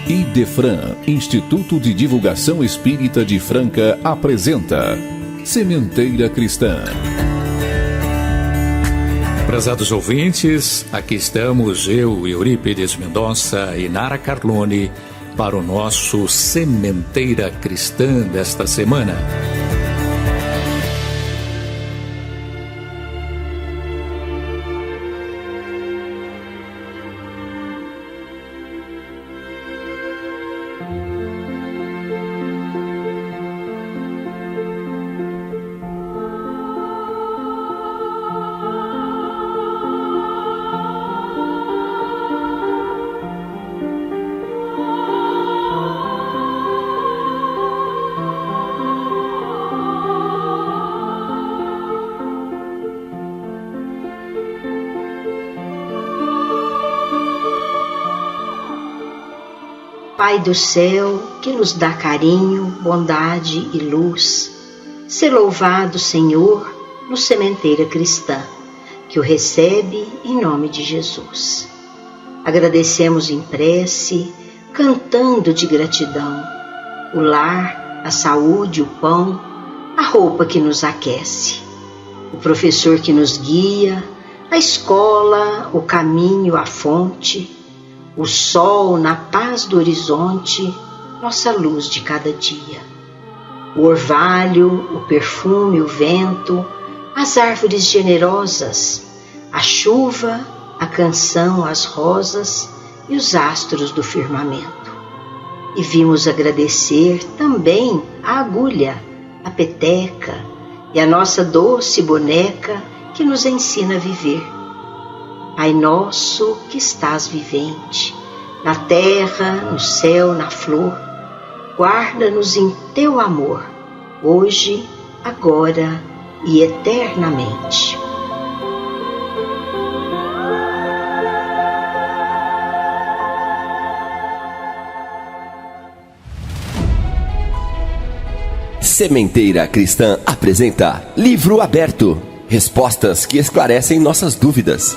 Idefran, Instituto de Divulgação Espírita de Franca, apresenta Sementeira Cristã. Prezados ouvintes, aqui estamos eu, Eurípides Mendonça e Nara Carlone, para o nosso Sementeira Cristã desta semana. Pai do céu, que nos dá carinho, bondade e luz, ser louvado, Senhor, no Sementeira Cristã, que o recebe em nome de Jesus. Agradecemos em prece, cantando de gratidão, o lar, a saúde, o pão, a roupa que nos aquece, o professor que nos guia, a escola, o caminho, a fonte, o sol na paz do horizonte, nossa luz de cada dia. O orvalho, o perfume, o vento, as árvores generosas, a chuva, a canção, as rosas e os astros do firmamento. E vimos agradecer também a agulha, a peteca e a nossa doce boneca que nos ensina a viver. Pai nosso que estás vivente, na terra, no céu, na flor, guarda-nos em teu amor, hoje, agora e eternamente. Sementeira Cristã apresenta Livro Aberto. Respostas que esclarecem nossas dúvidas.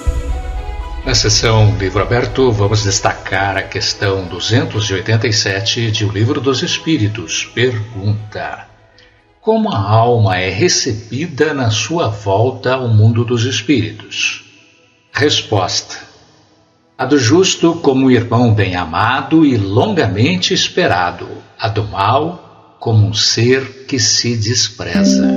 Na sessão Livro Aberto, vamos destacar a questão 287 de O Livro dos Espíritos. Pergunta: como a alma é recebida na sua volta ao mundo dos espíritos? Resposta: a do justo como um irmão bem amado e longamente esperado, a do mal como um ser que se despreza.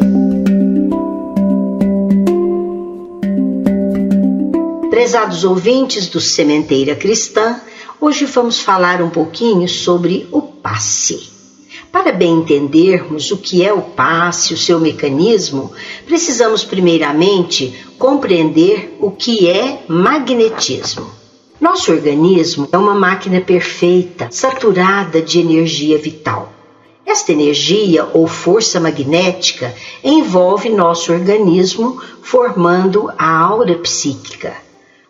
Prezados ouvintes do Sementeira Cristã, hoje vamos falar um pouquinho sobre o passe. Para bem entendermos o que é o passe, o seu mecanismo, precisamos primeiramente compreender o que é magnetismo. Nosso organismo é uma máquina perfeita, saturada de energia vital. Esta energia ou força magnética envolve nosso organismo, formando a aura psíquica.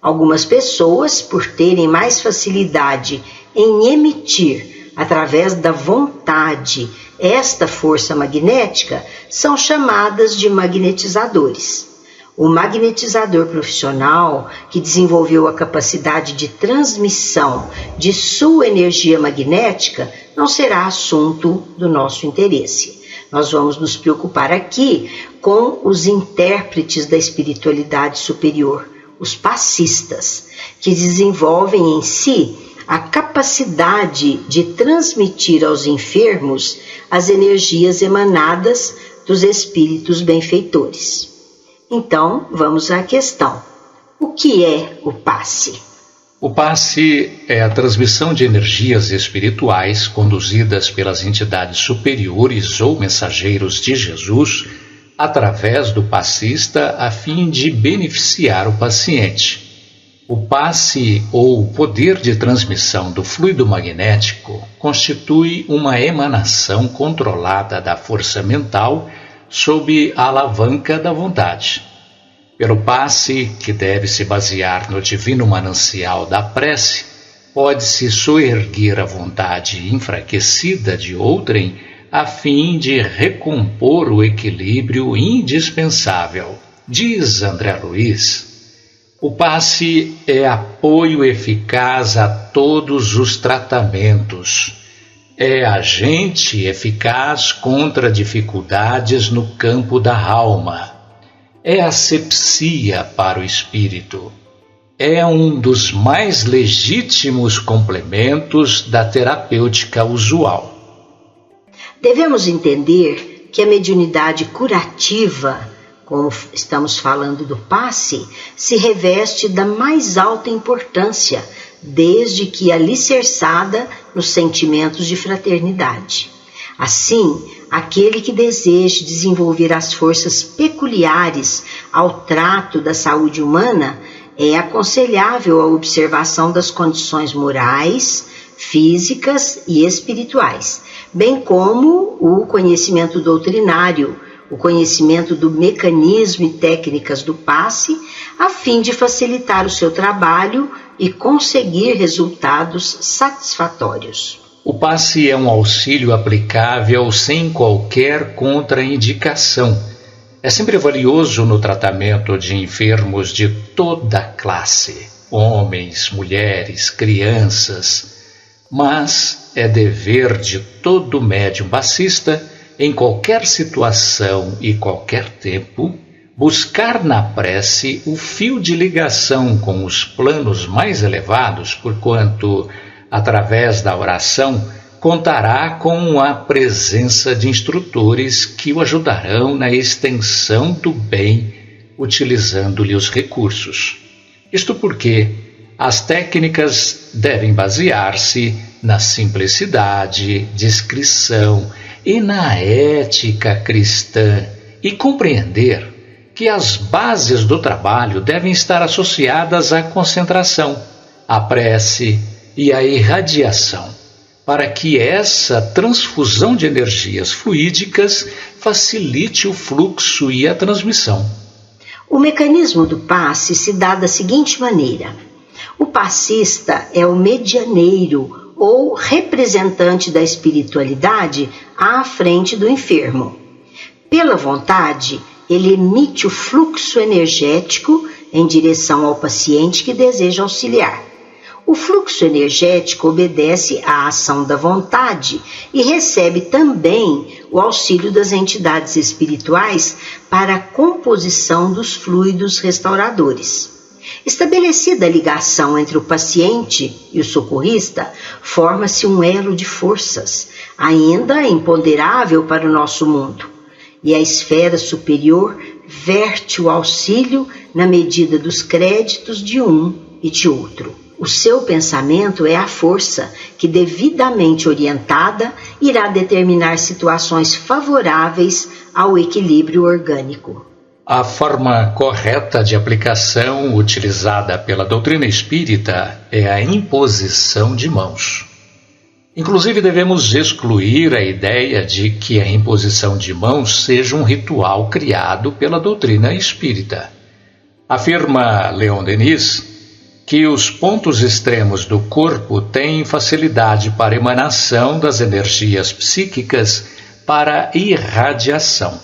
Algumas pessoas, por terem mais facilidade em emitir, através da vontade, esta força magnética, são chamadas de magnetizadores. O magnetizador profissional, que desenvolveu a capacidade de transmissão de sua energia magnética, não será assunto do nosso interesse. Nós vamos nos preocupar aqui com os intérpretes da espiritualidade superior, os passistas, que desenvolvem em si a capacidade de transmitir aos enfermos as energias emanadas dos espíritos benfeitores. Então, vamos à questão. O que é o passe? O passe é a transmissão de energias espirituais conduzidas pelas entidades superiores ou mensageiros de Jesus através do passista a fim de beneficiar o paciente. O passe ou poder de transmissão do fluido magnético constitui uma emanação controlada da força mental sob a alavanca da vontade. Pelo passe, que deve se basear no divino manancial da prece, pode-se soerguer a vontade enfraquecida de outrem a fim de recompor o equilíbrio indispensável. Diz André Luiz: O passe é apoio eficaz a todos os tratamentos. É agente eficaz contra dificuldades no campo da alma. É asepsia para o espírito. É um dos mais legítimos complementos da terapêutica usual. Devemos entender que a mediunidade curativa, como estamos falando do passe, se reveste da mais alta importância, desde que alicerçada nos sentimentos de fraternidade. Assim, aquele que deseje desenvolver as forças peculiares ao trato da saúde humana, é aconselhável a observação das condições morais, físicas e espirituais, bem como o conhecimento doutrinário, o conhecimento do mecanismo e técnicas do passe, a fim de facilitar o seu trabalho e conseguir resultados satisfatórios. O passe é um auxílio aplicável sem qualquer contraindicação. É sempre valioso no tratamento de enfermos de toda classe, homens, mulheres, crianças, mas é dever de todo médium passista, em qualquer situação e qualquer tempo, buscar na prece o fio de ligação com os planos mais elevados, porquanto, através da oração, contará com a presença de instrutores que o ajudarão na extensão do bem, utilizando-lhe os recursos. Isto porque as técnicas devem basear-se na simplicidade, discrição e na ética cristã e compreender que as bases do trabalho devem estar associadas à concentração, à prece e à irradiação, para que essa transfusão de energias fluídicas facilite o fluxo e a transmissão. O mecanismo do passe se dá da seguinte maneira: o passista é o medianeiro ou representante da espiritualidade à frente do enfermo. Pela vontade, ele emite o fluxo energético em direção ao paciente que deseja auxiliar. O fluxo energético obedece à ação da vontade e recebe também o auxílio das entidades espirituais para a composição dos fluidos restauradores. Estabelecida a ligação entre o paciente e o socorrista, forma-se um elo de forças, ainda imponderável para o nosso mundo, e a esfera superior verte o auxílio na medida dos créditos de um e de outro. O seu pensamento é a força que, devidamente orientada, irá determinar situações favoráveis ao equilíbrio orgânico. A forma correta de aplicação utilizada pela doutrina espírita é a imposição de mãos. Inclusive, devemos excluir a ideia de que a imposição de mãos seja um ritual criado pela doutrina espírita. Afirma Leon Denis que os pontos extremos do corpo têm facilidade para emanação das energias psíquicas para irradiação.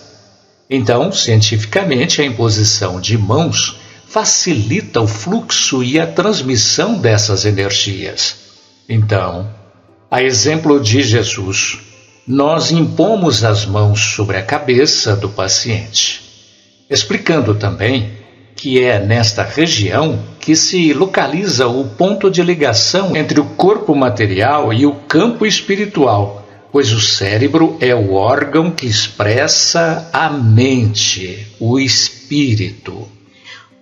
Então, cientificamente, a imposição de mãos facilita o fluxo e a transmissão dessas energias. Então, a exemplo de Jesus, nós impomos as mãos sobre a cabeça do paciente, explicando também que é nesta região que se localiza o ponto de ligação entre o corpo material e o campo espiritual, pois o cérebro é o órgão que expressa a mente, o espírito.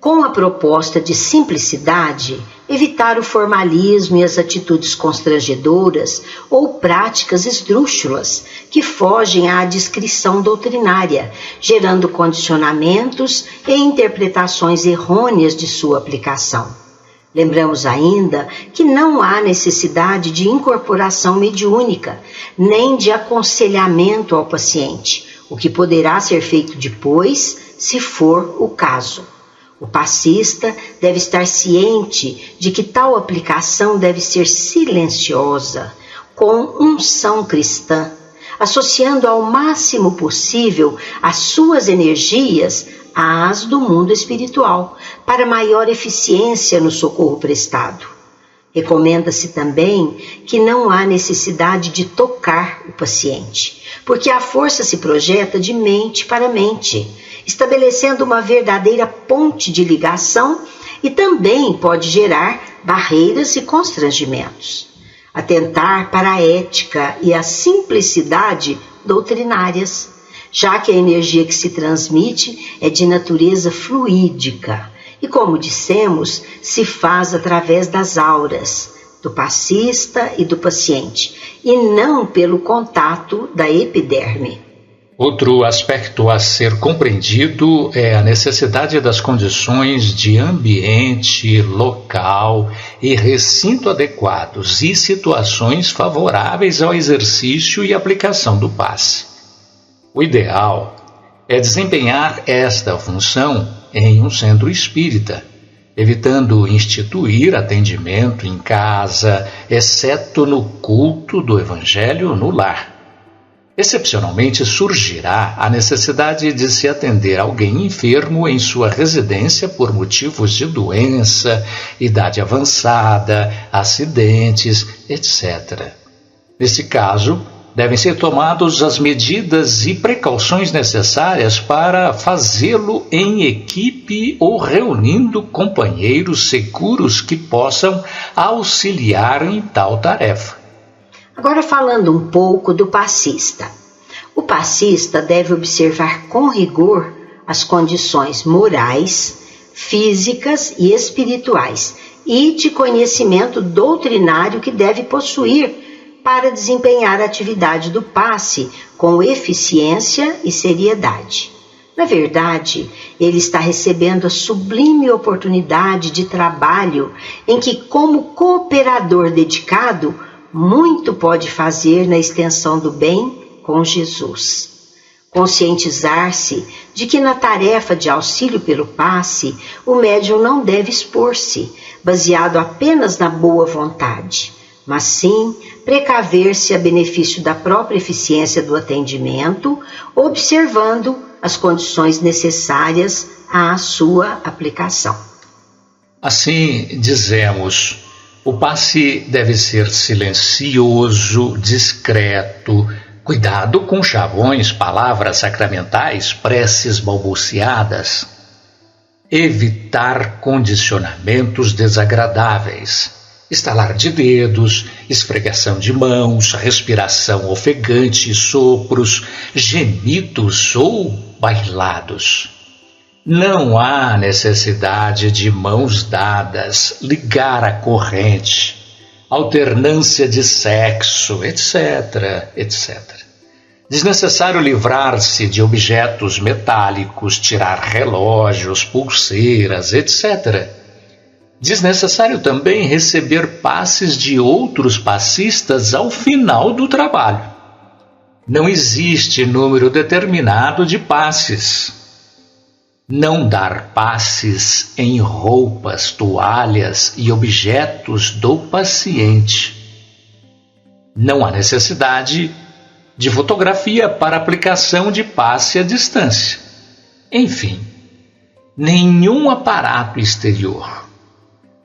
Com a proposta de simplicidade, evitar o formalismo e as atitudes constrangedoras ou práticas esdrúxulas que fogem à discrição doutrinária, gerando condicionamentos e interpretações errôneas de sua aplicação. Lembramos ainda que não há necessidade de incorporação mediúnica, nem de aconselhamento ao paciente, o que poderá ser feito depois, se for o caso. O passista deve estar ciente de que tal aplicação deve ser silenciosa, com unção cristã, associando ao máximo possível as suas energias às do mundo espiritual, para maior eficiência no socorro prestado. Recomenda-se também que não há necessidade de tocar o paciente, porque a força se projeta de mente para mente, estabelecendo uma verdadeira ponte de ligação e também pode gerar barreiras e constrangimentos. Atentar para a ética e a simplicidade doutrinárias, já que a energia que se transmite é de natureza fluídica e, como dissemos, se faz através das auras do passista e do paciente, e não pelo contato da epiderme. Outro aspecto a ser compreendido é a necessidade das condições de ambiente, local e recinto adequados e situações favoráveis ao exercício e aplicação do passe. O ideal é desempenhar esta função em um centro espírita, evitando instituir atendimento em casa, exceto no culto do Evangelho no lar. Excepcionalmente surgirá a necessidade de se atender alguém enfermo em sua residência por motivos de doença, idade avançada, acidentes, etc. Nesse caso, devem ser tomadas as medidas e precauções necessárias para fazê-lo em equipe ou reunindo companheiros seguros que possam auxiliar em tal tarefa. Agora falando um pouco do passista. O passista deve observar com rigor as condições morais, físicas e espirituais e de conhecimento doutrinário que deve possuir para desempenhar a atividade do passe com eficiência e seriedade. Na verdade, ele está recebendo a sublime oportunidade de trabalho em que, como cooperador dedicado, muito pode fazer na extensão do bem com Jesus. Conscientizar-se de que na tarefa de auxílio pelo passe, o médium não deve expor-se, baseado apenas na boa vontade, mas sim precaver-se a benefício da própria eficiência do atendimento, observando as condições necessárias à sua aplicação. Assim, dizemos, o passe deve ser silencioso, discreto, cuidado com chavões, palavras sacramentais, preces balbuciadas. Evitar condicionamentos desagradáveis, estalar de dedos, esfregação de mãos, respiração ofegante, sopros, gemidos ou bailados. Não há necessidade de mãos dadas, ligar a corrente, alternância de sexo, etc., etc. Desnecessário livrar-se de objetos metálicos, tirar relógios, pulseiras, etc. Desnecessário também receber passes de outros passistas ao final do trabalho. Não existe número determinado de passes. Não dar passes em roupas, toalhas e objetos do paciente. Não há necessidade de fotografia para aplicação de passe à distância. Enfim, nenhum aparato exterior.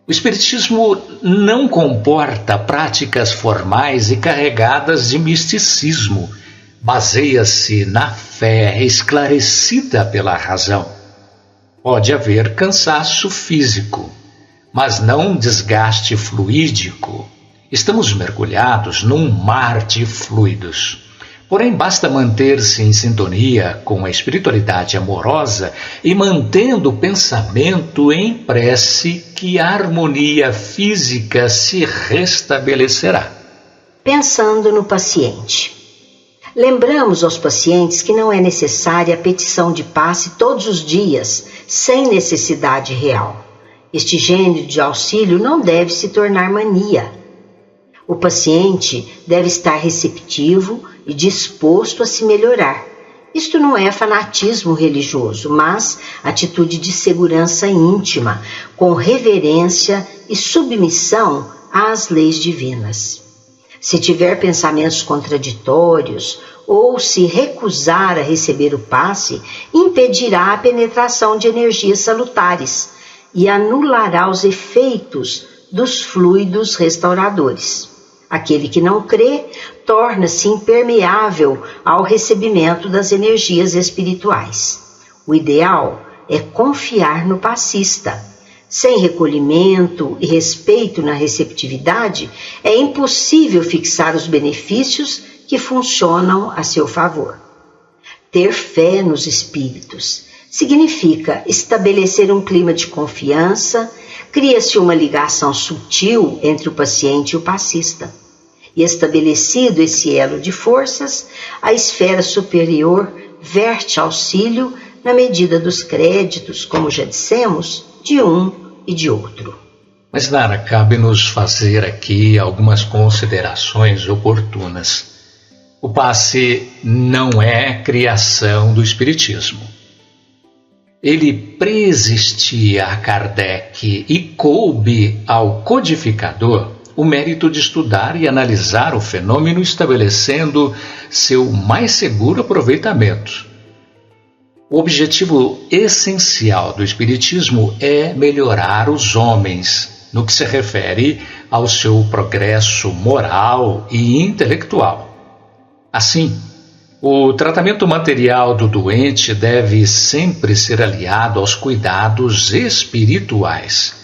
O Espiritismo não comporta práticas formais e carregadas de misticismo. Baseia-se na fé esclarecida pela razão. Pode haver cansaço físico, mas não desgaste fluídico. Estamos mergulhados num mar de fluidos. Porém, basta manter-se em sintonia com a espiritualidade amorosa e mantendo o pensamento em prece que a harmonia física se restabelecerá. Pensando no paciente. Lembramos aos pacientes que não é necessária a petição de passe todos os dias, sem necessidade real. Este gênero de auxílio não deve se tornar mania. O paciente deve estar receptivo e disposto a se melhorar. Isto não é fanatismo religioso, mas atitude de segurança íntima, com reverência e submissão às leis divinas. Se tiver pensamentos contraditórios ou se recusar a receber o passe, impedirá a penetração de energias salutares e anulará os efeitos dos fluidos restauradores. Aquele que não crê torna-se impermeável ao recebimento das energias espirituais. O ideal é confiar no passista. Sem recolhimento e respeito na receptividade, é impossível fixar os benefícios que funcionam a seu favor. Ter fé nos espíritos significa estabelecer um clima de confiança, cria-se uma ligação sutil entre o paciente e o passista. E estabelecido esse elo de forças, a esfera superior verte auxílio na medida dos créditos, como já dissemos, de um e de outro. Mas, Nara, cabe-nos fazer aqui algumas considerações oportunas. O passe não é criação do Espiritismo. Ele preexistia a Kardec e coube ao codificador o mérito de estudar e analisar o fenômeno, estabelecendo seu mais seguro aproveitamento. O objetivo essencial do Espiritismo é melhorar os homens, no que se refere ao seu progresso moral e intelectual. Assim, o tratamento material do doente deve sempre ser aliado aos cuidados espirituais.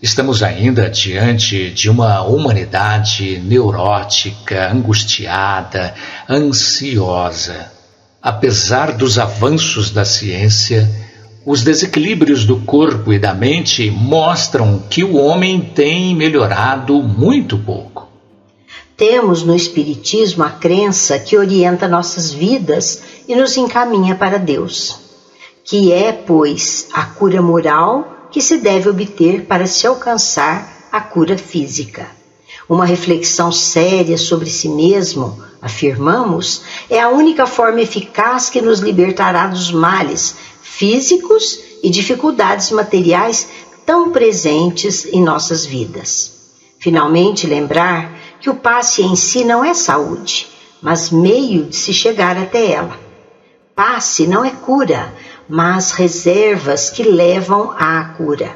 Estamos ainda diante de uma humanidade neurótica, angustiada, ansiosa. Apesar dos avanços da ciência, os desequilíbrios do corpo e da mente mostram que o homem tem melhorado muito pouco. Temos no Espiritismo a crença que orienta nossas vidas e nos encaminha para Deus, que é, pois, a cura moral que se deve obter para se alcançar a cura física. Uma reflexão séria sobre si mesmo, afirmamos, é a única forma eficaz que nos libertará dos males físicos e dificuldades materiais tão presentes em nossas vidas. Finalmente, lembrar que o passe em si não é saúde, mas meio de se chegar até ela. Passe não é cura, mas reservas que levam à cura.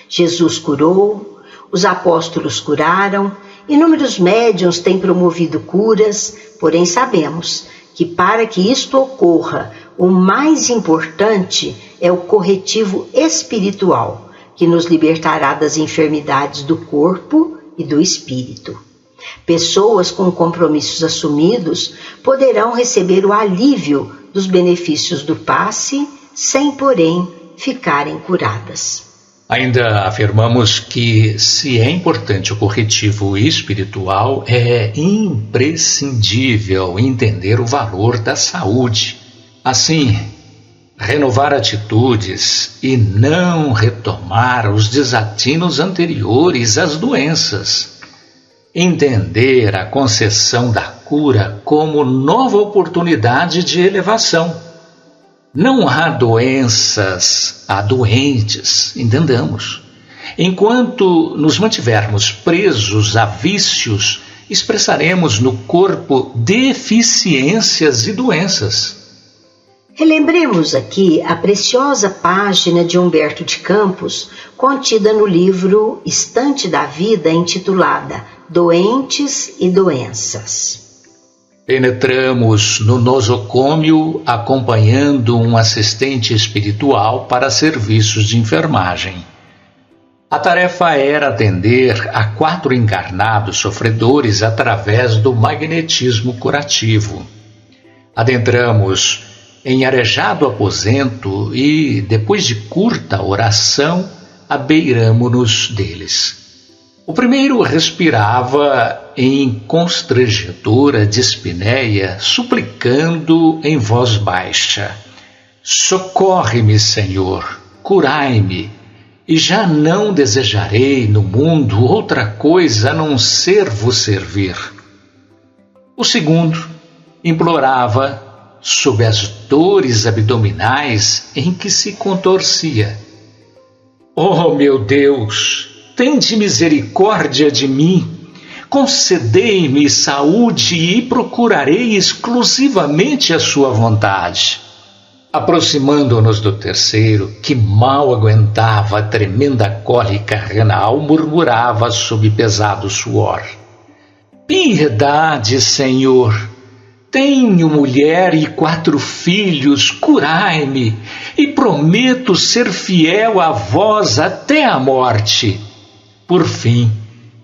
Jesus curou, os apóstolos curaram, inúmeros médiuns têm promovido curas, porém sabemos que para que isto ocorra, o mais importante é o corretivo espiritual, que nos libertará das enfermidades do corpo e do espírito. Pessoas com compromissos assumidos poderão receber o alívio dos benefícios do passe, sem, porém, ficarem curadas. Ainda afirmamos que, se é importante o corretivo espiritual, é imprescindível entender o valor da saúde. Assim, renovar atitudes e não retomar os desatinos anteriores às doenças. Entender a concessão da cura como nova oportunidade de elevação. Não há doenças, há doentes, entendamos. Enquanto nos mantivermos presos a vícios, expressaremos no corpo deficiências e doenças. Relembremos aqui a preciosa página de Humberto de Campos, contida no livro Estante da Vida, intitulada Doentes e Doenças. Penetramos no nosocômio acompanhando um assistente espiritual para serviços de enfermagem. A tarefa era atender a 4 encarnados sofredores através do magnetismo curativo. Adentramos em arejado aposento e, depois de curta oração, abeiramo-nos deles. O primeiro respirava em constrangedora dispneia, suplicando em voz baixa: socorre-me, Senhor, curai-me, e já não desejarei no mundo outra coisa a não ser vos servir. O segundo implorava sob as dores abdominais em que se contorcia: oh, meu Deus, tende misericórdia de mim, concedei-me saúde e procurarei exclusivamente a sua vontade. Aproximando-nos do terceiro, que mal aguentava a tremenda cólica renal, murmurava sob pesado suor: Piedade, Senhor! Tenho mulher e 4 filhos, curai-me, e prometo ser fiel a vós até a morte. Por fim,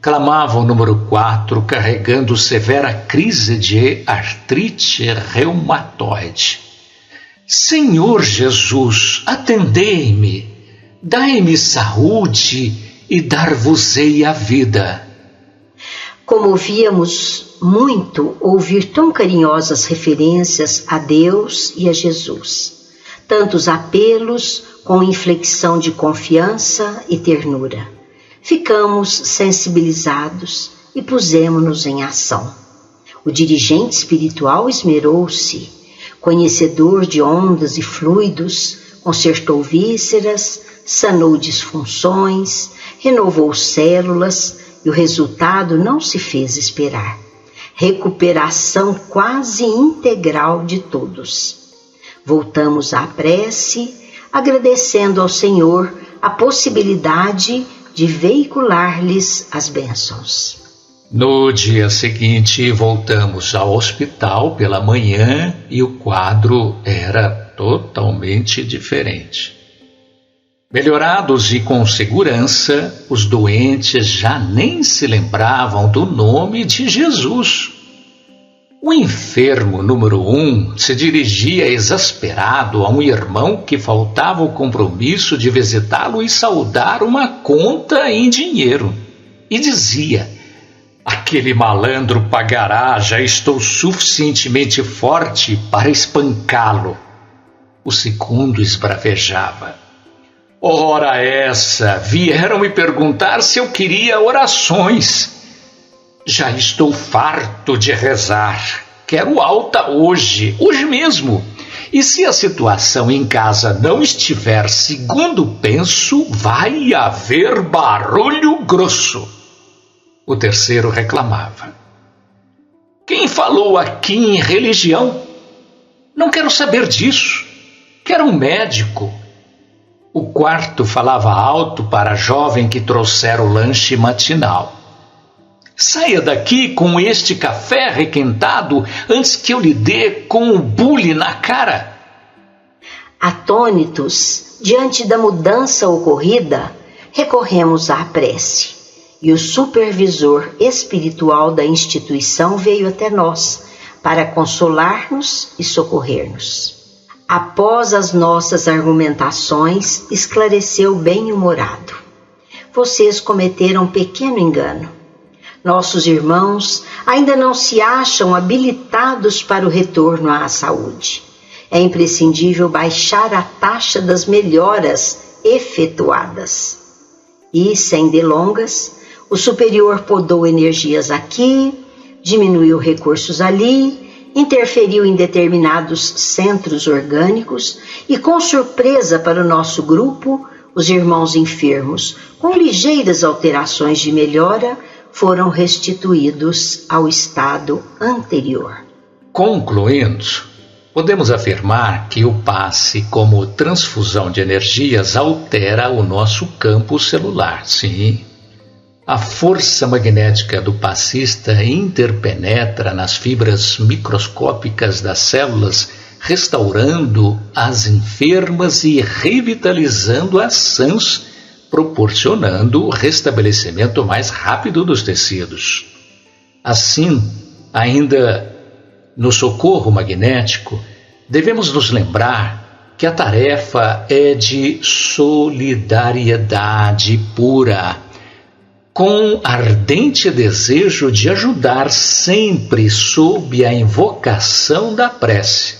clamava o número 4, carregando severa crise de artrite reumatoide. Senhor Jesus, atendei-me, dai-me saúde e dar-vos-ei a vida. Comovíamos muito ouvir tão carinhosas referências a Deus e a Jesus, tantos apelos com inflexão de confiança e ternura. Ficamos sensibilizados e pusemos-nos em ação. O dirigente espiritual esmerou-se, conhecedor de ondas e fluidos, consertou vísceras, sanou disfunções, renovou células, e o resultado não se fez esperar. Recuperação quase integral de todos. Voltamos à prece, agradecendo ao Senhor a possibilidade de veicular-lhes as bênçãos. No dia seguinte, voltamos ao hospital pela manhã e o quadro era totalmente diferente. Melhorados e com segurança, os doentes já nem se lembravam do nome de Jesus. O enfermo número 1 se dirigia exasperado a um irmão que faltava o compromisso de visitá-lo e saldar uma conta em dinheiro. E dizia: aquele malandro pagará, já estou suficientemente forte para espancá-lo. O segundo esbravejava: ora essa, vieram me perguntar se eu queria orações. Já estou farto de rezar. Quero alta hoje mesmo. E se a situação em casa não estiver segundo penso, vai haver barulho grosso. O terceiro reclamava: quem falou aqui em religião? Não quero saber disso. Quero um médico. O quarto falava alto para a jovem que trouxera o lanche matinal: saia daqui com este café requentado antes que eu lhe dê com o bule na cara. Atônitos, diante da mudança ocorrida, recorremos à prece. E o supervisor espiritual da instituição veio até nós para consolar-nos e socorrer-nos. Após as nossas argumentações, esclareceu bem-humorado: vocês cometeram um pequeno engano. Nossos irmãos ainda não se acham habilitados para o retorno à saúde. É imprescindível baixar a taxa das melhoras efetuadas. E, sem delongas, o superior podou energias aqui, diminuiu recursos ali, interferiu em determinados centros orgânicos e, com surpresa para o nosso grupo, os irmãos enfermos, com ligeiras alterações de melhora, foram restituídos ao estado anterior. Concluindo, podemos afirmar que o passe como transfusão de energias altera o nosso campo celular, sim. A força magnética do passista interpenetra nas fibras microscópicas das células, restaurando as enfermas e revitalizando as sãs, proporcionando o restabelecimento mais rápido dos tecidos. Assim, ainda no socorro magnético, devemos nos lembrar que a tarefa é de solidariedade pura, com ardente desejo de ajudar sempre sob a invocação da prece.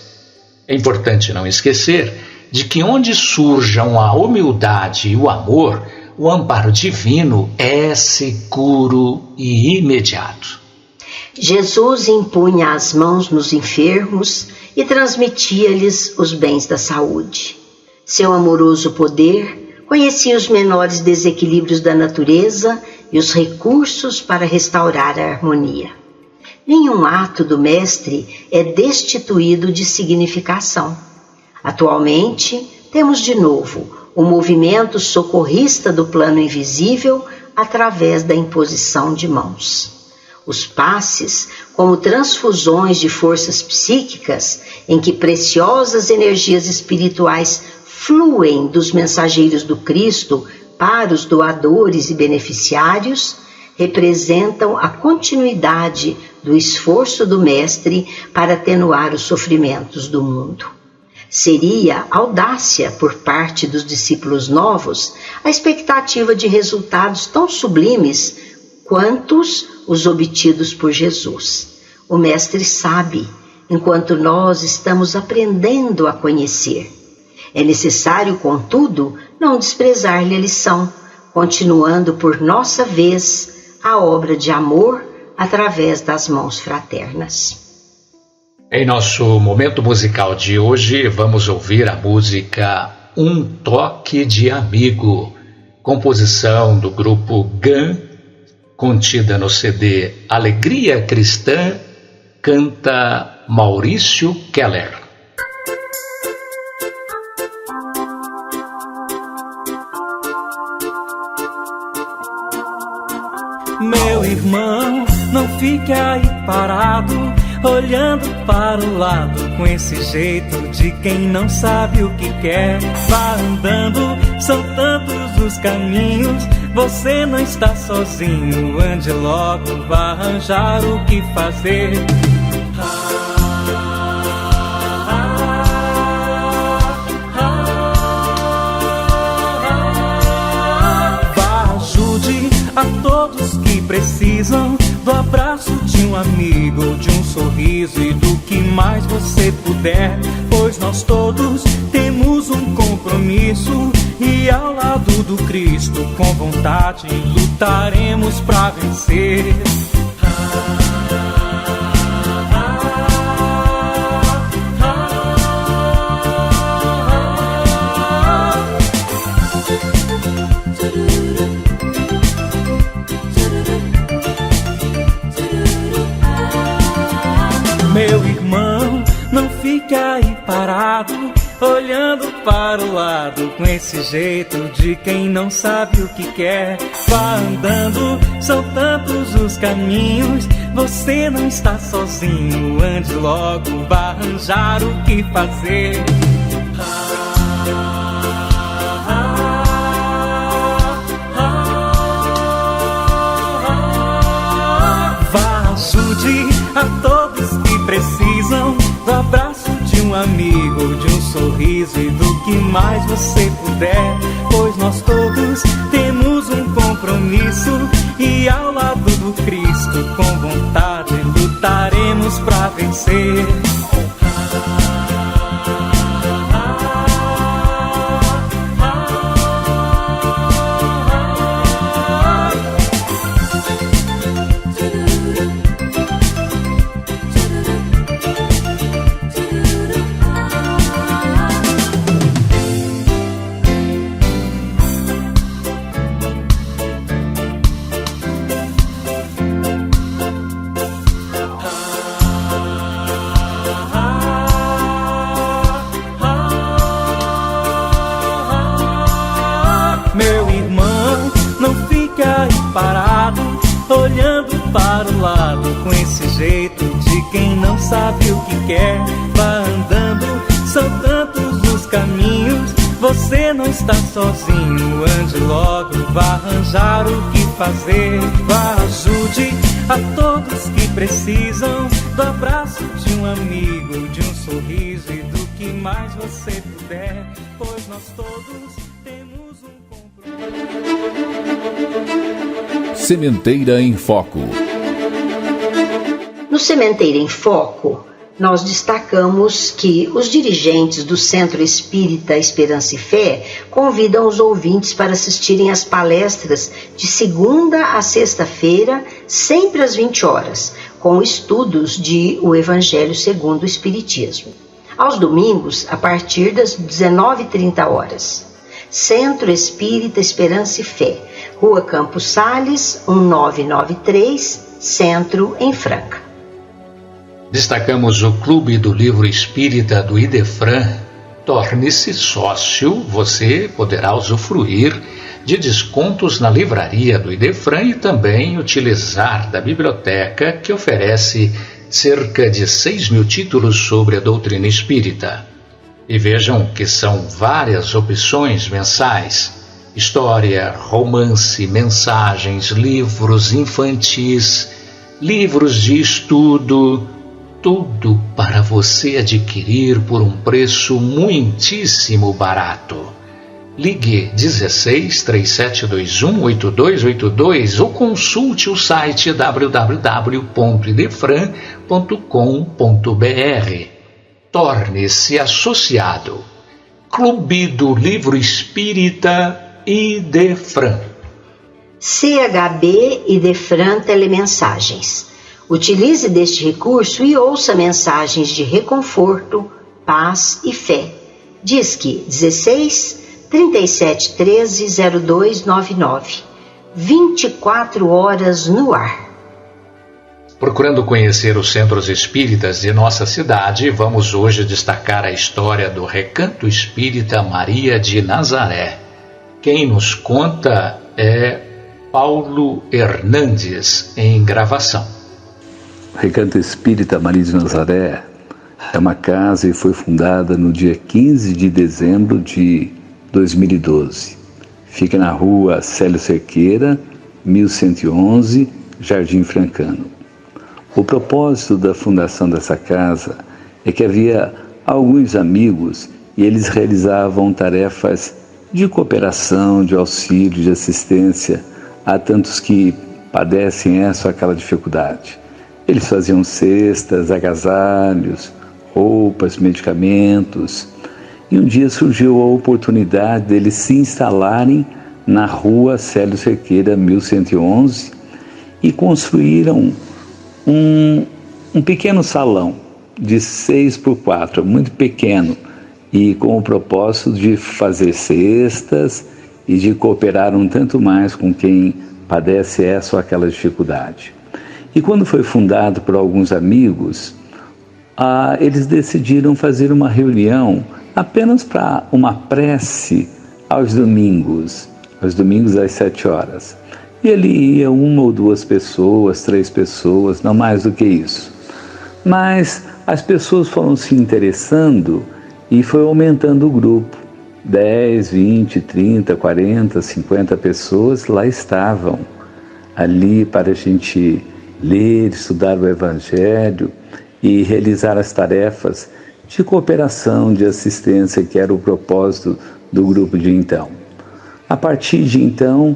É importante não esquecer de que onde surjam a humildade e o amor, o amparo divino é seguro e imediato. Jesus impunha as mãos nos enfermos e transmitia-lhes os bens da saúde. Seu amoroso poder conhecia os menores desequilíbrios da natureza e os recursos para restaurar a harmonia. Nenhum ato do Mestre é destituído de significação. Atualmente, temos de novo o movimento socorrista do plano invisível através da imposição de mãos. Os passes, como transfusões de forças psíquicas, em que preciosas energias espirituais fluem dos mensageiros do Cristo para os doadores e beneficiários, representam a continuidade do esforço do Mestre para atenuar os sofrimentos do mundo. Seria audácia por parte dos discípulos novos a expectativa de resultados tão sublimes quantos os obtidos por Jesus. O Mestre sabe, enquanto nós estamos aprendendo a conhecer. É necessário, contudo, não desprezar-lhe a lição, continuando por nossa vez a obra de amor através das mãos fraternas. Em nosso momento musical de hoje, vamos ouvir a música Um Toque de Amigo, composição do grupo GAN, contida no CD Alegria Cristã, canta Maurício Keller. Meu irmão, não fique aí parado, olhando para o lado com esse jeito de quem não sabe o que quer. Vá andando, são tantos os caminhos, você não está sozinho. Ande logo, vá arranjar o que fazer. Vá, ajude a todos que precisam do abraço de um amigo, de um sorriso e do que mais você puder, pois nós todos temos um compromisso e ao lado do Cristo com vontade lutaremos pra vencer. Meu irmão, não fique aí parado, olhando para o lado com esse jeito de quem não sabe o que quer. Vá andando, são tantos os caminhos, você não está sozinho. Ande logo, vá arranjar o que fazer. Vá, ajude a todos que precisam do abraço de um amigo, de um sorriso e do que mais você puder, pois nós todos temos um compromisso e ao lado do Cristo com vontade lutaremos pra vencer. Meu irmão, não fique aí parado, olhando para o lado com esse jeito de quem não sabe o que quer. Vá andando, são tantos os caminhos, você não está sozinho. Ande logo, vá arranjar o que fazer. Vá, ajude a todos que precisam do abraço de um amigo, de um sorriso e do que mais você puder, pois nós todos temos um compromisso. Sementeira em Foco. No Sementeira em Foco, nós destacamos que os dirigentes do Centro Espírita Esperança e Fé convidam os ouvintes para assistirem às palestras de segunda a sexta-feira, sempre às 20 horas, com estudos de O Evangelho segundo o Espiritismo. Aos domingos, a partir das 19h30. Centro Espírita Esperança e Fé, Rua Campos Sales, 1993, Centro, em Franca. Destacamos o Clube do Livro Espírita do Idefran. Torne-se sócio, você poderá usufruir de descontos na livraria do Idefran e também utilizar da biblioteca, que oferece cerca de 6.000 títulos sobre a doutrina espírita. E vejam que são várias opções mensais: história, romance, mensagens, livros infantis, livros de estudo, tudo para você adquirir por um preço muitíssimo barato. Ligue 16 3721 8282 ou consulte o site www.idefran.com.br. Torne-se associado. Clube do Livro Espírita Idefran. CHB Idefran Telemensagens. Utilize deste recurso e ouça mensagens de reconforto, paz e fé. Disque 16 37 13 0299. 24 horas no ar. Procurando conhecer os centros espíritas de nossa cidade, vamos hoje destacar a história do Recanto Espírita Maria de Nazaré. Quem nos conta é Paulo Hernandes, em gravação. O Recanto Espírita Maria de Nazaré é uma casa e foi fundada no dia 15 de dezembro de 2012. Fica na rua Célio Cerqueira, 1111, Jardim Francano. O propósito da fundação dessa casa é que havia alguns amigos e eles realizavam tarefas de cooperação, de auxílio, de assistência a tantos que padecem essa ou aquela dificuldade. Eles faziam cestas, agasalhos, roupas, medicamentos. E um dia surgiu a oportunidade deles se instalarem na rua Célio Cerqueira, 1111, e construíram um pequeno salão de 6x4, muito pequeno, e com o propósito de fazer cestas e de cooperar um tanto mais com quem padece essa ou aquela dificuldade. E quando foi fundado por alguns amigos, eles decidiram fazer uma reunião apenas para uma prece aos domingos às 7 horas. E ali ia 1 ou 2 pessoas, 3 pessoas, não mais do que isso. Mas as pessoas foram se interessando e foi aumentando o grupo. 10, 20, 30, 40, 50 pessoas lá estavam, ali para a gente ler, estudar o Evangelho e realizar as tarefas de cooperação, de assistência, que era o propósito do grupo de então. A partir de então,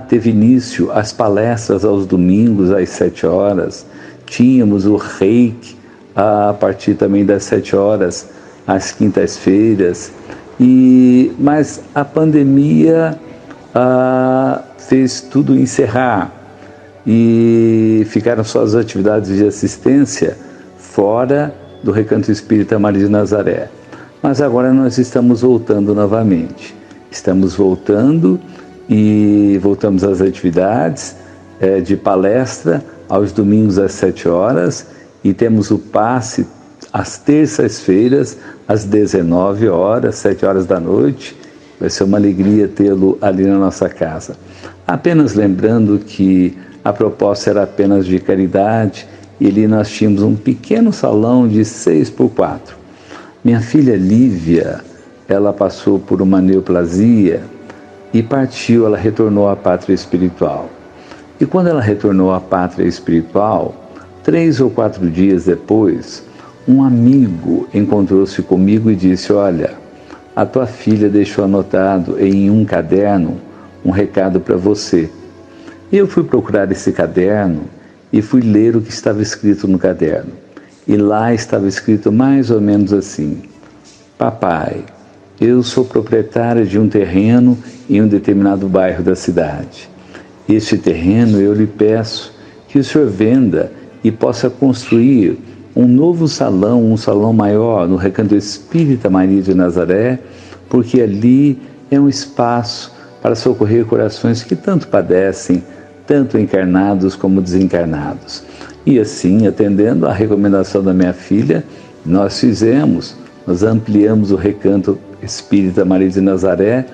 teve início as palestras aos domingos às 7 horas, tínhamos o reiki a partir também das 7 horas às quintas-feiras, mas a pandemia fez tudo encerrar e ficaram só as atividades de assistência fora do Recanto Espírita Maria de Nazaré. Mas agora nós estamos voltando novamente. Estamos voltando e voltamos às atividades de palestra aos domingos às 7 horas e temos o passe às terças-feiras às 19 horas, 7 horas da noite. Vai ser uma alegria tê-lo ali na nossa casa. Apenas lembrando que a proposta era apenas de caridade e ali nós tínhamos um pequeno salão de 6x4. Minha filha Lívia, ela passou por uma neoplasia e partiu, ela retornou à pátria espiritual. E quando ela retornou à pátria espiritual, 3 ou 4 dias depois, um amigo encontrou-se comigo e disse: olha, a tua filha deixou anotado em um caderno um recado para você. E eu fui procurar esse caderno e fui ler o que estava escrito no caderno. E lá estava escrito mais ou menos assim: papai, eu sou proprietária de um terreno em um determinado bairro da cidade. Este terreno eu lhe peço que o senhor venda e possa construir um novo salão, um salão maior no Recanto Espírita Maria de Nazaré, porque ali é um espaço para socorrer corações que tanto padecem, tanto encarnados como desencarnados. E assim, atendendo à recomendação da minha filha, nós ampliamos o Recanto Espírita Maria de Nazaré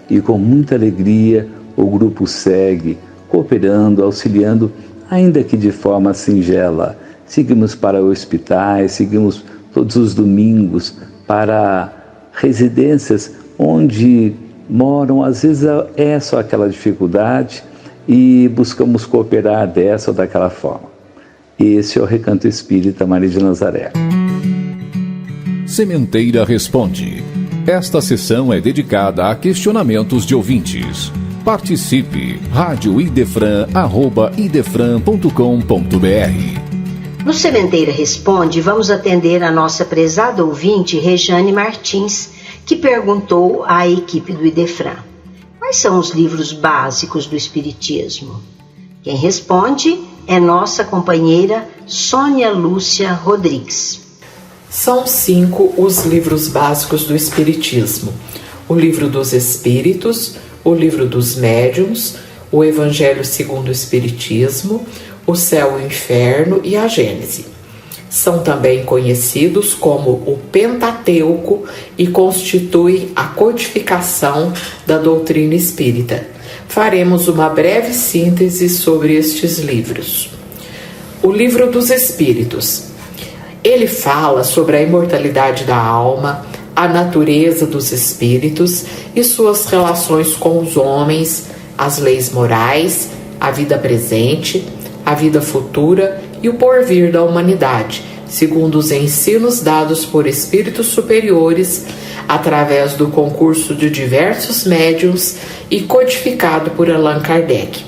e com muita alegria o grupo segue, cooperando, auxiliando, ainda que de forma singela. Seguimos para hospitais, seguimos todos os domingos para residências onde moram, às vezes é só aquela dificuldade e buscamos cooperar dessa ou daquela forma. Esse é o Recanto Espírita Maria de Nazaré. Sementeira Responde. Esta sessão é dedicada a questionamentos de ouvintes. Participe! radioidefran@idefran.com.br. No Sementeira Responde, vamos atender a nossa prezada ouvinte Rejane Martins, que perguntou à equipe do Idefran: quais são os livros básicos do Espiritismo? Quem responde é nossa companheira Sônia Lúcia Rodrigues. São 5 os livros básicos do Espiritismo: o Livro dos Espíritos, o Livro dos Médiuns, o Evangelho segundo o Espiritismo, o Céu e o Inferno e a Gênese. São também conhecidos como o Pentateuco e constituem a codificação da doutrina espírita. Faremos uma breve síntese sobre estes livros. O Livro dos Espíritos. Ele fala sobre a imortalidade da alma, a natureza dos espíritos e suas relações com os homens, as leis morais, a vida presente, a vida futura e o porvir da humanidade, segundo os ensinos dados por espíritos superiores através do concurso de diversos médiuns e codificado por Allan Kardec.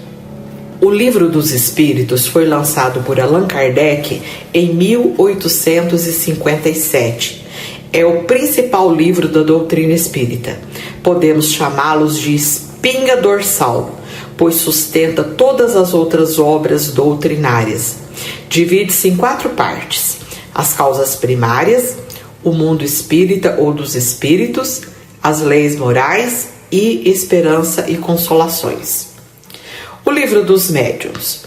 O Livro dos Espíritos foi lançado por Allan Kardec em 1857. É o principal livro da doutrina espírita. Podemos chamá-los de espinha dorsal, pois sustenta todas as outras obras doutrinárias. Divide-se em 4 partes: as causas primárias, o mundo espírita ou dos espíritos, as leis morais e esperança e consolações. O Livro dos Médiuns.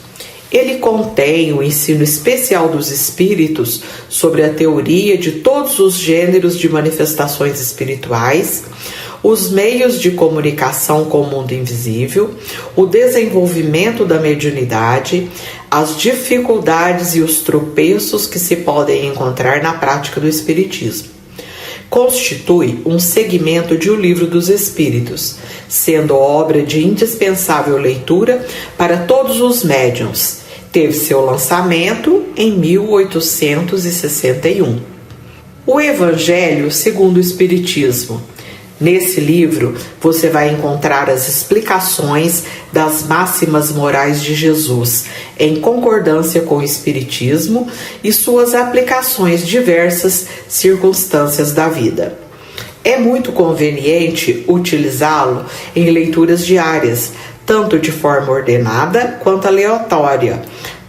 Ele contém o ensino especial dos espíritos sobre a teoria de todos os gêneros de manifestações espirituais, os meios de comunicação com o mundo invisível, o desenvolvimento da mediunidade, as dificuldades e os tropeços que se podem encontrar na prática do espiritismo. Constitui um segmento de O Livro dos Espíritos, sendo obra de indispensável leitura para todos os médiuns. Teve seu lançamento em 1861. O Evangelho segundo o Espiritismo. Nesse livro, você vai encontrar as explicações das máximas morais de Jesus, em concordância com o Espiritismo e suas aplicações diversas circunstâncias da vida. É muito conveniente utilizá-lo em leituras diárias, tanto de forma ordenada quanto aleatória,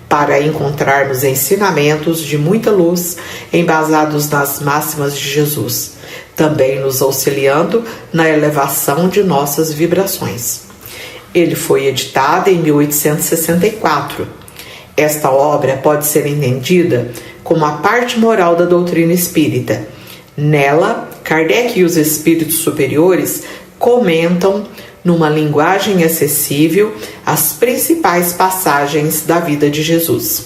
para encontrarmos ensinamentos de muita luz embasados nas máximas de Jesus, também nos auxiliando na elevação de nossas vibrações. Ele foi editado em 1864. Esta obra pode ser entendida como a parte moral da doutrina espírita. Nela, Kardec e os espíritos superiores comentam, numa linguagem acessível, as principais passagens da vida de Jesus.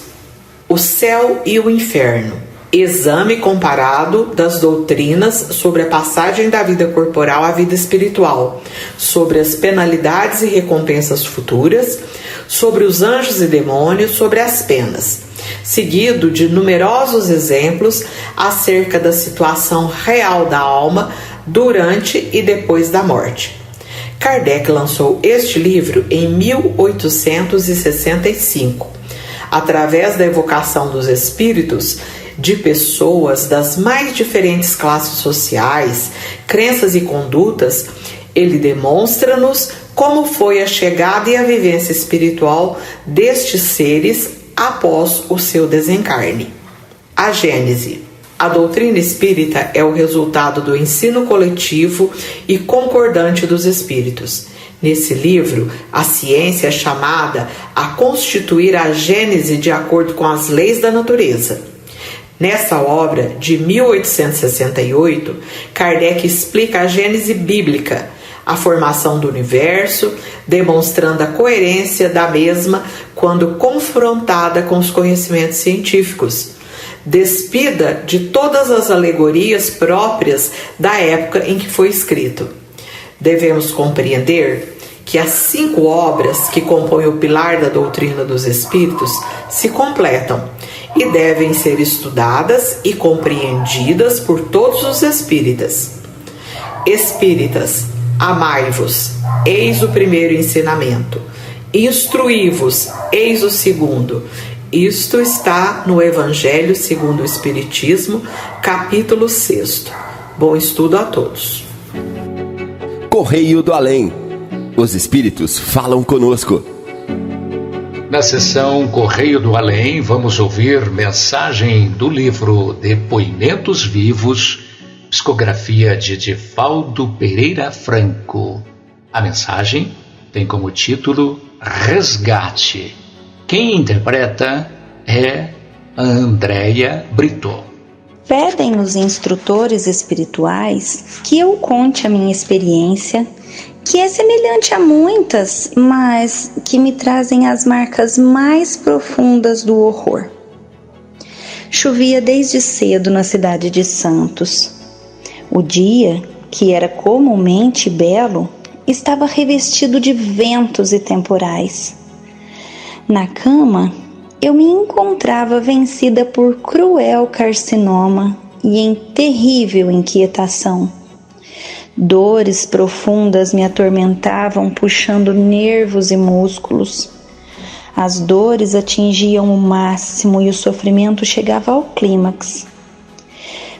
O Céu e o Inferno. Exame comparado das doutrinas sobre a passagem da vida corporal à vida espiritual, sobre as penalidades e recompensas futuras, sobre os anjos e demônios, sobre as penas, seguido de numerosos exemplos acerca da situação real da alma durante e depois da morte. Kardec lançou este livro em 1865, através da evocação dos espíritos de pessoas das mais diferentes classes sociais, crenças e condutas. Ele demonstra-nos como foi a chegada e a vivência espiritual destes seres após o seu desencarne. A Gênese. A doutrina espírita é o resultado do ensino coletivo e concordante dos espíritos. Nesse livro, a ciência é chamada a constituir a gênese de acordo com as leis da natureza. Nessa obra, de 1868, Kardec explica a gênese bíblica, a formação do universo, demonstrando a coerência da mesma quando confrontada com os conhecimentos científicos, despida de todas as alegorias próprias da época em que foi escrito. Devemos compreender que as 5 obras que compõem o pilar da doutrina dos espíritos se completam e devem ser estudadas e compreendidas por todos os espíritas. Espíritas, amai-vos, eis o primeiro ensinamento. Instruí-vos, eis o segundo. Isto está no Evangelho segundo o Espiritismo, capítulo 6. Bom estudo a todos. Correio do Além. Os espíritos falam conosco. Na sessão Correio do Além, vamos ouvir mensagem do livro Depoimentos Vivos, psicografia de Divaldo Pereira Franco. A mensagem tem como título Resgate. Quem interpreta é a Andréia Brito. Pedem os instrutores espirituais que eu conte a minha experiência, que é semelhante a muitas, mas que me trazem as marcas mais profundas do horror. Chovia desde cedo na cidade de Santos. O dia, que era comumente belo, estava revestido de ventos e temporais. Na cama, eu me encontrava vencida por cruel carcinoma e em terrível inquietação. Dores profundas me atormentavam, puxando nervos e músculos. As dores atingiam o máximo e o sofrimento chegava ao clímax.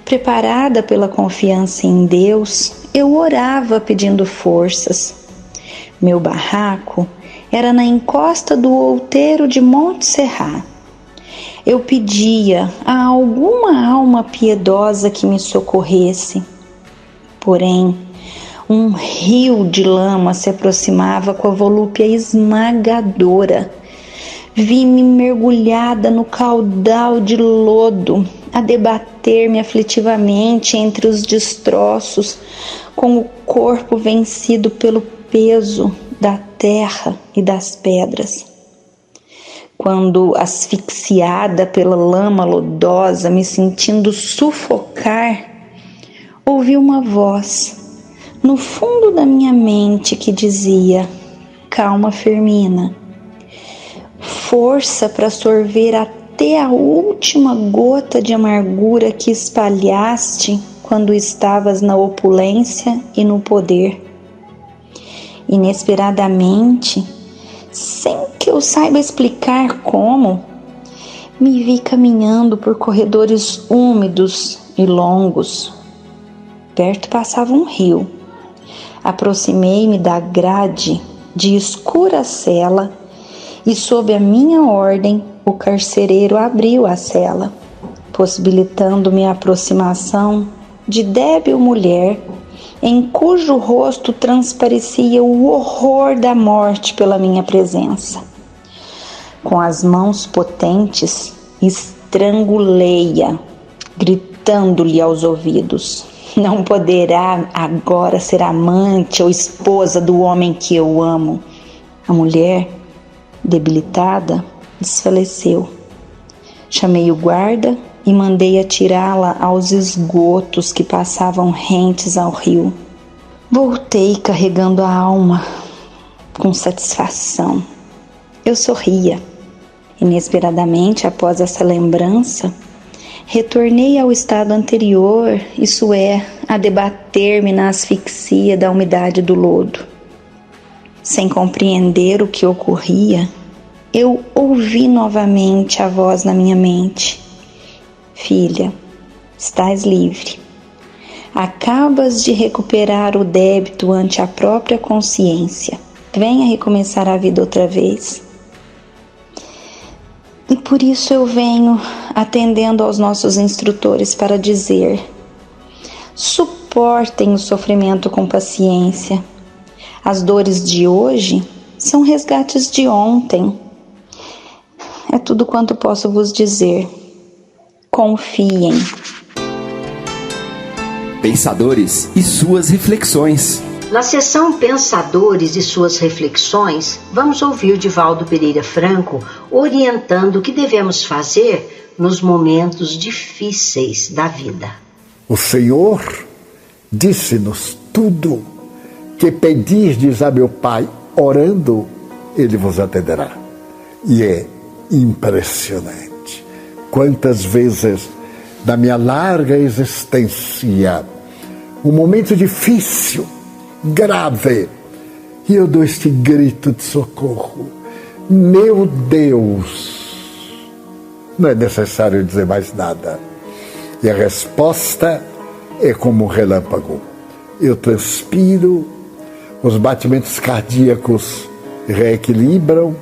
Preparada pela confiança em Deus, eu orava pedindo forças. Meu barraco era na encosta do outeiro de Monte Serrat. Eu pedia a alguma alma piedosa que me socorresse. Porém, um rio de lama se aproximava com a volúpia esmagadora. Vi-me mergulhada no caudal de lodo, a debater-me aflitivamente entre os destroços, com o corpo vencido pelo peso da terra e das pedras. Quando, asfixiada pela lama lodosa, me sentindo sufocar, ouvi uma voz no fundo da minha mente que dizia: calma, Firmina, força para sorver até a última gota de amargura que espalhaste quando estavas na opulência e no poder. Inesperadamente, sem que eu saiba explicar como, me vi caminhando por corredores úmidos e longos. Perto passava um rio. Aproximei-me da grade de escura cela e, sob a minha ordem, o carcereiro abriu a cela, possibilitando-me a aproximação de débil mulher em cujo rosto transparecia o horror da morte pela minha presença. Com as mãos potentes, estrangulei-a, gritando-lhe aos ouvidos: não poderá agora ser amante ou esposa do homem que eu amo. A mulher, debilitada, desfaleceu. Chamei o guarda e mandei atirá-la aos esgotos que passavam rentes ao rio. Voltei carregando a alma com satisfação. Eu sorria. Inesperadamente, após essa lembrança, retornei ao estado anterior, isso é, a debater-me na asfixia da umidade do lodo. Sem compreender o que ocorria, eu ouvi novamente a voz na minha mente: filha, estás livre. Acabas de recuperar o débito ante a própria consciência. Venha recomeçar a vida outra vez. E por isso eu venho atendendo aos nossos instrutores para dizer: suportem o sofrimento com paciência. As dores de hoje são resgates de ontem. É tudo quanto posso vos dizer. Confiem. Pensadores e suas reflexões. Na sessão Pensadores e suas reflexões, vamos ouvir Divaldo Pereira Franco orientando o que devemos fazer nos momentos difíceis da vida. O Senhor disse-nos tudo que pedirdes a meu Pai, orando, Ele vos atenderá. E é impressionante quantas vezes na minha larga existência, um momento difícil, grave, e eu dou este grito de socorro: meu Deus! Não é necessário dizer mais nada. E a resposta é como um relâmpago. Eu transpiro, os batimentos cardíacos reequilibram,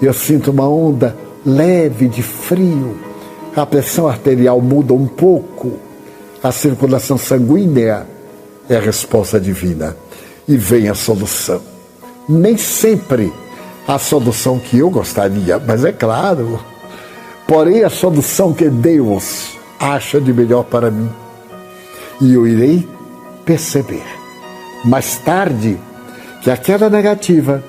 eu sinto uma onda leve de frio, a pressão arterial muda um pouco, a circulação sanguínea é a resposta divina e vem a solução. Nem sempre a solução que eu gostaria, mas é claro, porém a solução que Deus acha de melhor para mim. E eu irei perceber mais tarde que aquela negativa,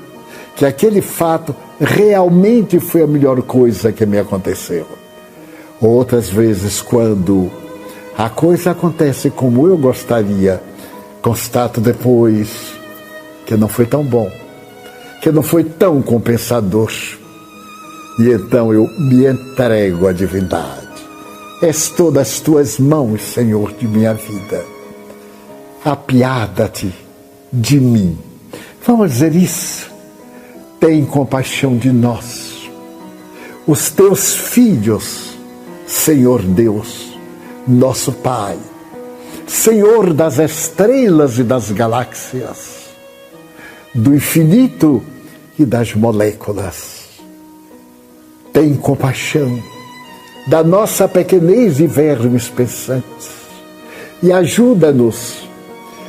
que aquele fato realmente foi a melhor coisa que me aconteceu. Outras vezes, quando a coisa acontece como eu gostaria, constato depois que não foi tão bom, que não foi tão compensador. E então eu me entrego à divindade. Estou nas tuas mãos, Senhor, de minha vida. Apiada-te de mim. Vamos dizer isso. Tem compaixão de nós, os teus filhos, Senhor Deus, nosso Pai, Senhor das estrelas e das galáxias, do infinito e das moléculas. Tem compaixão da nossa pequenez e vermes pensantes e ajuda-nos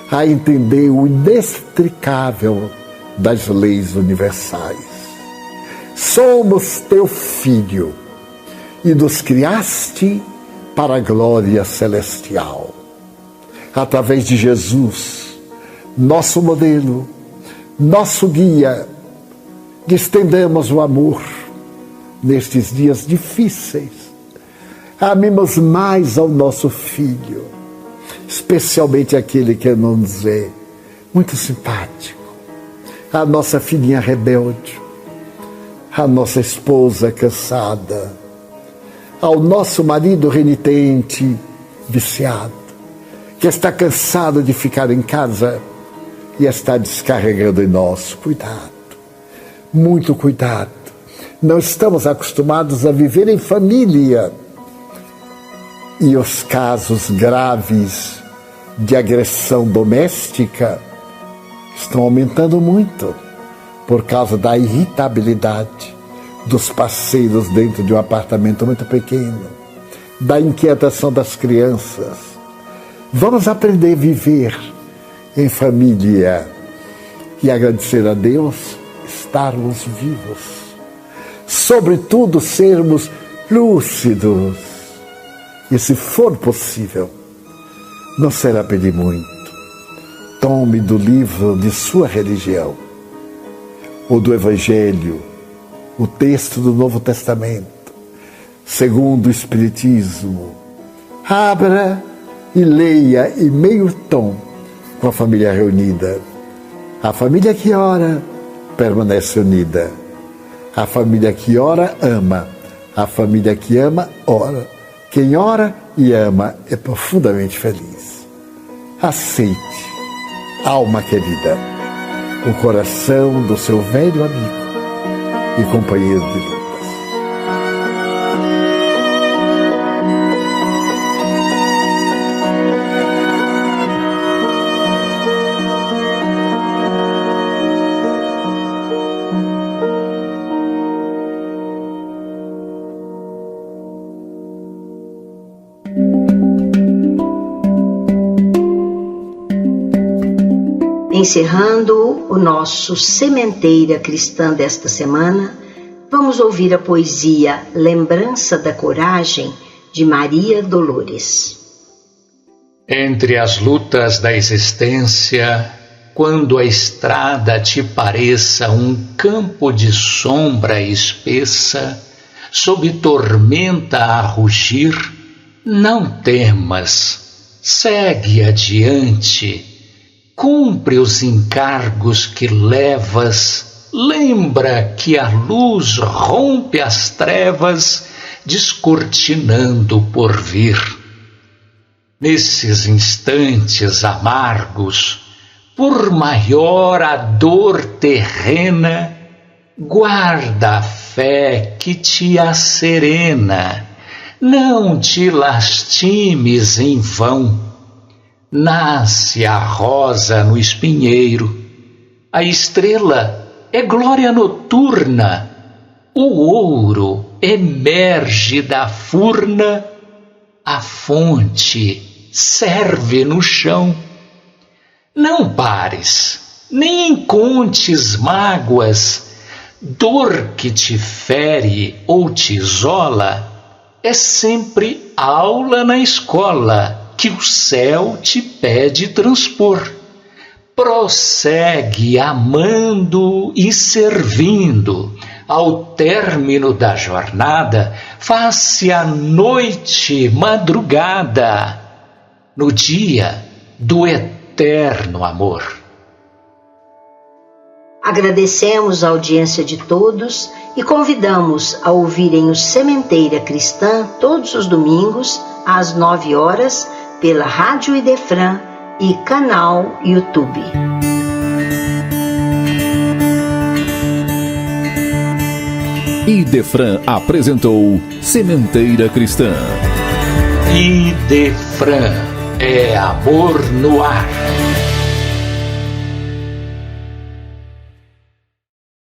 a entender o inextricável das leis universais. Somos teu filho e nos criaste para a glória celestial. Através de Jesus, nosso modelo, nosso guia, estendamos o amor nestes dias difíceis. Amemos mais ao nosso filho, especialmente aquele que não nos é muito simpático, a nossa filhinha rebelde, a nossa esposa cansada, ao nosso marido renitente, viciado, que está cansado de ficar em casa e está descarregando em nós. Cuidado, muito cuidado. Não estamos acostumados a viver em família. E os casos graves de agressão doméstica estão aumentando muito por causa da irritabilidade dos parceiros dentro de um apartamento muito pequeno, da inquietação das crianças. Vamos aprender a viver em família e agradecer a Deus estarmos vivos. Sobretudo, sermos lúcidos. E se for possível, não será pedir muito, tome do livro de sua religião, ou do Evangelho, o texto do Novo Testamento, segundo o Espiritismo. Abra e leia em meio tom com a família reunida. A família que ora permanece unida. A família que ora ama. A família que ama ora. Quem ora e ama é profundamente feliz. Aceite, alma querida, o coração do seu velho amigo e companheiro de lutas. Encerrando o nosso Sementeira Cristã desta semana, vamos ouvir a poesia Lembrança da Coragem, de Maria Dolores. Entre as lutas da existência, quando a estrada te pareça um campo de sombra espessa, sob tormenta a rugir, não temas, segue adiante, cumpre os encargos que levas, lembra que a luz rompe as trevas, descortinando o porvir. Nesses instantes amargos, por maior a dor terrena, guarda a fé que te asserena, não te lastimes em vão. Nasce a rosa no espinheiro, a estrela é glória noturna, o ouro emerge da furna, a fonte serve no chão. Não pares, nem contes mágoas, dor que te fere ou te isola, é sempre aula na escola que o céu te pede transpor. Prossegue amando e servindo, ao término da jornada, faz-se a noite madrugada, no dia do eterno amor. Agradecemos a audiência de todos e convidamos a ouvirem o Sementeira Cristã todos os domingos, às 9 horas, pela Rádio Idefran e canal YouTube. Idefran apresentou Sementeira Cristã. Idefran é amor no ar.